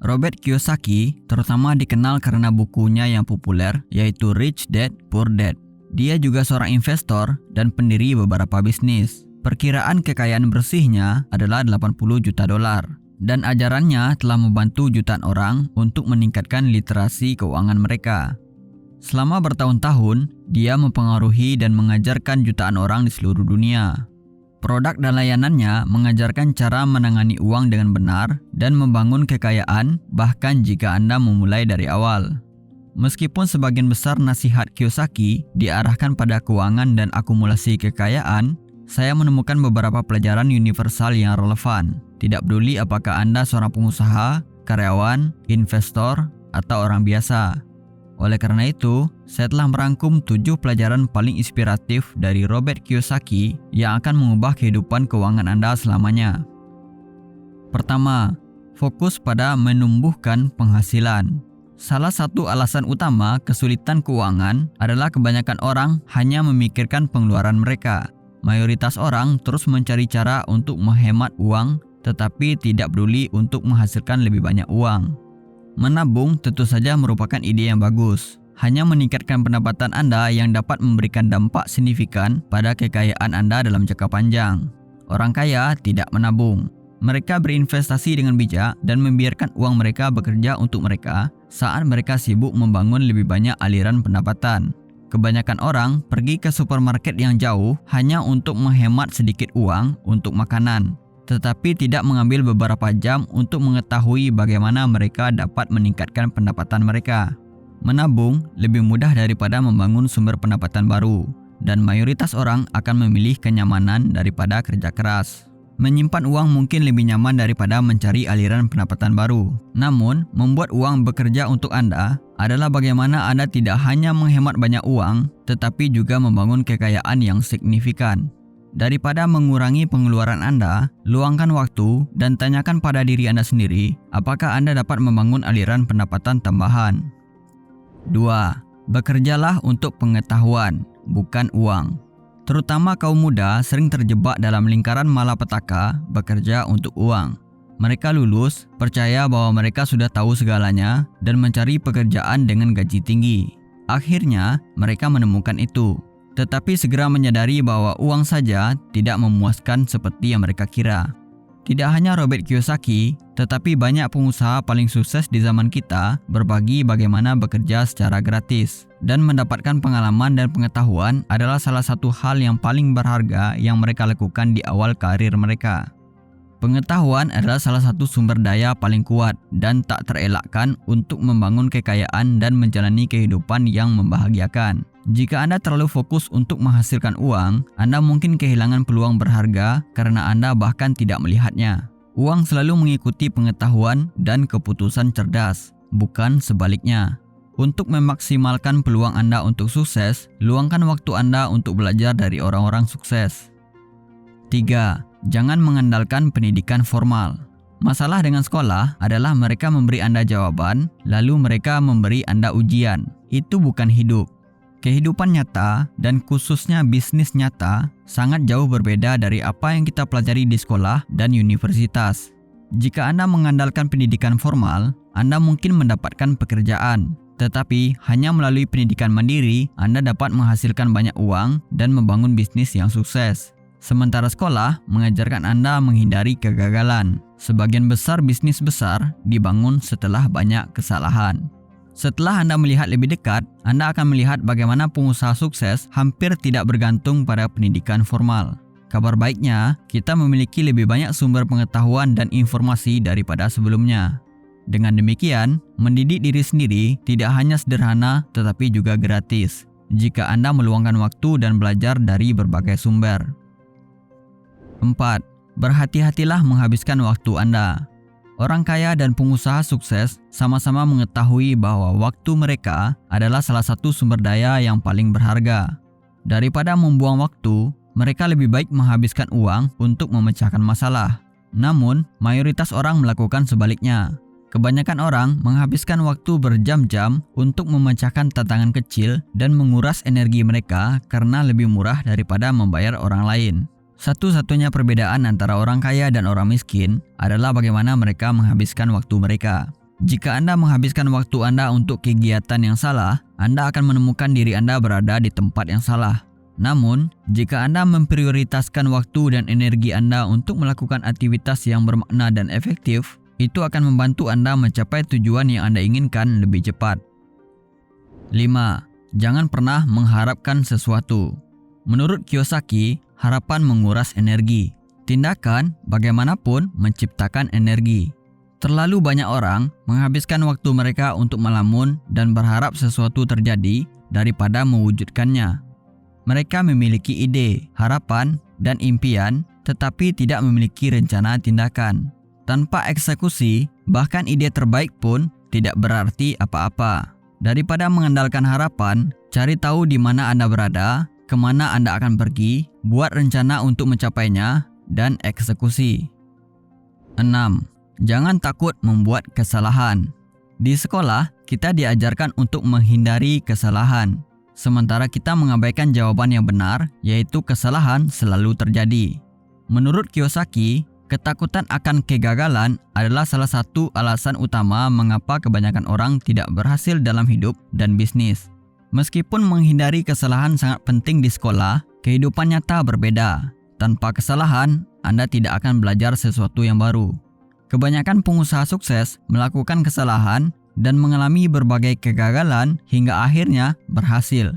Robert Kiyosaki terutama dikenal karena bukunya yang populer yaitu Rich Dad Poor Dad. Dia juga seorang investor dan pendiri beberapa bisnis. Perkiraan kekayaan bersihnya adalah 80 juta dolar. Dan ajarannya telah membantu jutaan orang untuk meningkatkan literasi keuangan mereka. Selama bertahun-tahun, dia mempengaruhi dan mengajarkan jutaan orang di seluruh dunia. Produk dan layanannya mengajarkan cara menangani uang dengan benar dan membangun kekayaan bahkan jika Anda memulai dari awal. Meskipun sebagian besar nasihat Kiyosaki diarahkan pada keuangan dan akumulasi kekayaan, saya menemukan beberapa pelajaran universal yang relevan. Tidak peduli apakah Anda seorang pengusaha, karyawan, investor, atau orang biasa. Oleh karena itu, saya telah merangkum 7 pelajaran paling inspiratif dari Robert Kiyosaki yang akan mengubah kehidupan keuangan Anda selamanya. Pertama, fokus pada menumbuhkan penghasilan. Salah satu alasan utama kesulitan keuangan adalah kebanyakan orang hanya memikirkan pengeluaran mereka. Mayoritas orang terus mencari cara untuk menghemat uang tetapi tidak peduli untuk menghasilkan lebih banyak uang. Menabung tentu saja merupakan ide yang bagus. Hanya meningkatkan pendapatan Anda yang dapat memberikan dampak signifikan pada kekayaan Anda dalam jangka panjang. Orang kaya tidak menabung. Mereka berinvestasi dengan bijak dan membiarkan uang mereka bekerja untuk mereka saat mereka sibuk membangun lebih banyak aliran pendapatan. Kebanyakan orang pergi ke supermarket yang jauh hanya untuk menghemat sedikit uang untuk makanan, tetapi tidak mengambil beberapa jam untuk mengetahui bagaimana mereka dapat meningkatkan pendapatan mereka. Menabung lebih mudah daripada membangun sumber pendapatan baru, dan mayoritas orang akan memilih kenyamanan daripada kerja keras. Menyimpan uang mungkin lebih nyaman daripada mencari aliran pendapatan baru. Namun, membuat uang bekerja untuk Anda adalah bagaimana Anda tidak hanya menghemat banyak uang, tetapi juga membangun kekayaan yang signifikan. Daripada mengurangi pengeluaran Anda, luangkan waktu dan tanyakan pada diri Anda sendiri, apakah Anda dapat membangun aliran pendapatan tambahan. 2. Bekerjalah untuk pengetahuan, bukan uang. Terutama kaum muda sering terjebak dalam lingkaran malapetaka bekerja untuk uang. Mereka lulus, percaya bahwa mereka sudah tahu segalanya dan mencari pekerjaan dengan gaji tinggi. Akhirnya, mereka menemukan itu. Tetapi segera menyadari bahwa uang saja tidak memuaskan seperti yang mereka kira. Tidak hanya Robert Kiyosaki, tetapi banyak pengusaha paling sukses di zaman kita berbagi bagaimana bekerja secara gratis. Dan mendapatkan pengalaman dan pengetahuan adalah salah satu hal yang paling berharga yang mereka lakukan di awal karir mereka. Pengetahuan adalah salah satu sumber daya paling kuat dan tak terelakkan untuk membangun kekayaan dan menjalani kehidupan yang membahagiakan. Jika Anda terlalu fokus untuk menghasilkan uang, Anda mungkin kehilangan peluang berharga karena Anda bahkan tidak melihatnya. Uang selalu mengikuti pengetahuan dan keputusan cerdas, bukan sebaliknya. Untuk memaksimalkan peluang Anda untuk sukses, luangkan waktu Anda untuk belajar dari orang-orang sukses. 3. Jangan mengandalkan pendidikan formal. Masalah dengan sekolah adalah mereka memberi Anda jawaban, lalu mereka memberi Anda ujian. Itu bukan hidup. Kehidupan nyata dan khususnya bisnis nyata sangat jauh berbeda dari apa yang kita pelajari di sekolah dan universitas. Jika Anda mengandalkan pendidikan formal, Anda mungkin mendapatkan pekerjaan. Tetapi hanya melalui pendidikan mandiri, Anda dapat menghasilkan banyak uang dan membangun bisnis yang sukses. Sementara sekolah mengajarkan Anda menghindari kegagalan. Sebagian besar bisnis besar dibangun setelah banyak kesalahan. Setelah Anda melihat lebih dekat, Anda akan melihat bagaimana pengusaha sukses hampir tidak bergantung pada pendidikan formal. Kabar baiknya, kita memiliki lebih banyak sumber pengetahuan dan informasi daripada sebelumnya. Dengan demikian, mendidik diri sendiri tidak hanya sederhana tetapi juga gratis jika Anda meluangkan waktu dan belajar dari berbagai sumber. 4. Berhati-hatilah menghabiskan waktu Anda. Orang kaya dan pengusaha sukses sama-sama mengetahui bahwa waktu mereka adalah salah satu sumber daya yang paling berharga. Daripada membuang waktu, mereka lebih baik menghabiskan uang untuk memecahkan masalah. Namun, mayoritas orang melakukan sebaliknya. Kebanyakan orang menghabiskan waktu berjam-jam untuk memecahkan tantangan kecil dan menguras energi mereka karena lebih murah daripada membayar orang lain. Satu-satunya perbedaan antara orang kaya dan orang miskin adalah bagaimana mereka menghabiskan waktu mereka. Jika Anda menghabiskan waktu Anda untuk kegiatan yang salah, Anda akan menemukan diri Anda berada di tempat yang salah. Namun, jika Anda memprioritaskan waktu dan energi Anda untuk melakukan aktivitas yang bermakna dan efektif, itu akan membantu Anda mencapai tujuan yang Anda inginkan lebih cepat. 5. Jangan pernah mengharapkan sesuatu. Menurut Kiyosaki, harapan menguras energi. Tindakan bagaimanapun menciptakan energi. Terlalu banyak orang menghabiskan waktu mereka untuk melamun dan berharap sesuatu terjadi daripada mewujudkannya. Mereka memiliki ide, harapan, dan impian, tetapi tidak memiliki rencana tindakan. Tanpa eksekusi, bahkan ide terbaik pun tidak berarti apa-apa. Daripada mengandalkan harapan, cari tahu di mana Anda berada, kemana Anda akan pergi, buat rencana untuk mencapainya, dan eksekusi. 6. Jangan takut membuat kesalahan. Di sekolah, kita diajarkan untuk menghindari kesalahan. Sementara kita mengabaikan jawaban yang benar, yaitu kesalahan selalu terjadi. Menurut Kiyosaki, ketakutan akan kegagalan adalah salah satu alasan utama mengapa kebanyakan orang tidak berhasil dalam hidup dan bisnis. Meskipun menghindari kesalahan sangat penting di sekolah, kehidupan nyata berbeda. Tanpa kesalahan, Anda tidak akan belajar sesuatu yang baru. Kebanyakan pengusaha sukses melakukan kesalahan dan mengalami berbagai kegagalan hingga akhirnya berhasil.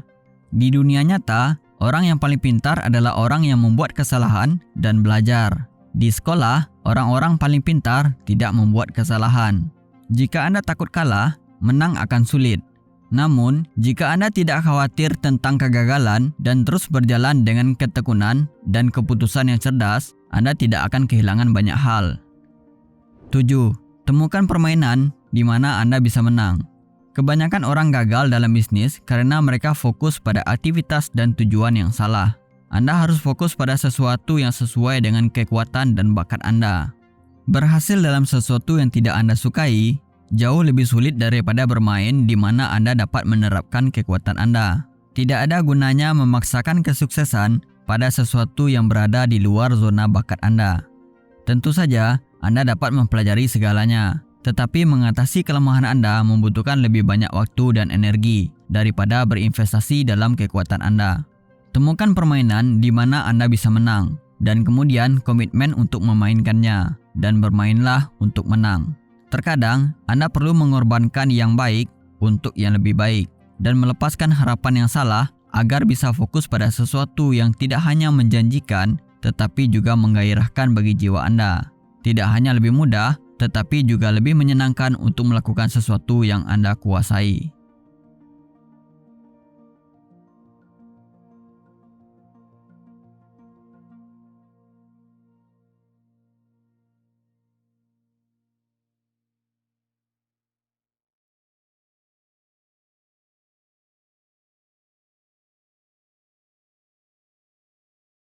Di dunia nyata, orang yang paling pintar adalah orang yang membuat kesalahan dan belajar. Di sekolah, orang-orang paling pintar tidak membuat kesalahan. Jika Anda takut kalah, menang akan sulit. Namun, jika Anda tidak khawatir tentang kegagalan dan terus berjalan dengan ketekunan dan keputusan yang cerdas, Anda tidak akan kehilangan banyak hal. 7. Temukan permainan di mana Anda bisa menang. Kebanyakan orang gagal dalam bisnis karena mereka fokus pada aktivitas dan tujuan yang salah. Anda harus fokus pada sesuatu yang sesuai dengan kekuatan dan bakat Anda. Berhasil dalam sesuatu yang tidak Anda sukai jauh lebih sulit daripada bermain di mana Anda dapat menerapkan kekuatan Anda. Tidak ada gunanya memaksakan kesuksesan pada sesuatu yang berada di luar zona bakat Anda. Tentu saja, Anda dapat mempelajari segalanya, tetapi mengatasi kelemahan Anda membutuhkan lebih banyak waktu dan energi daripada berinvestasi dalam kekuatan Anda. Temukan permainan di mana Anda bisa menang, dan kemudian komitmen untuk memainkannya, dan bermainlah untuk menang. Terkadang, Anda perlu mengorbankan yang baik untuk yang lebih baik, dan melepaskan harapan yang salah agar bisa fokus pada sesuatu yang tidak hanya menjanjikan, tetapi juga menggairahkan bagi jiwa Anda. Tidak hanya lebih mudah, tetapi juga lebih menyenangkan untuk melakukan sesuatu yang Anda kuasai.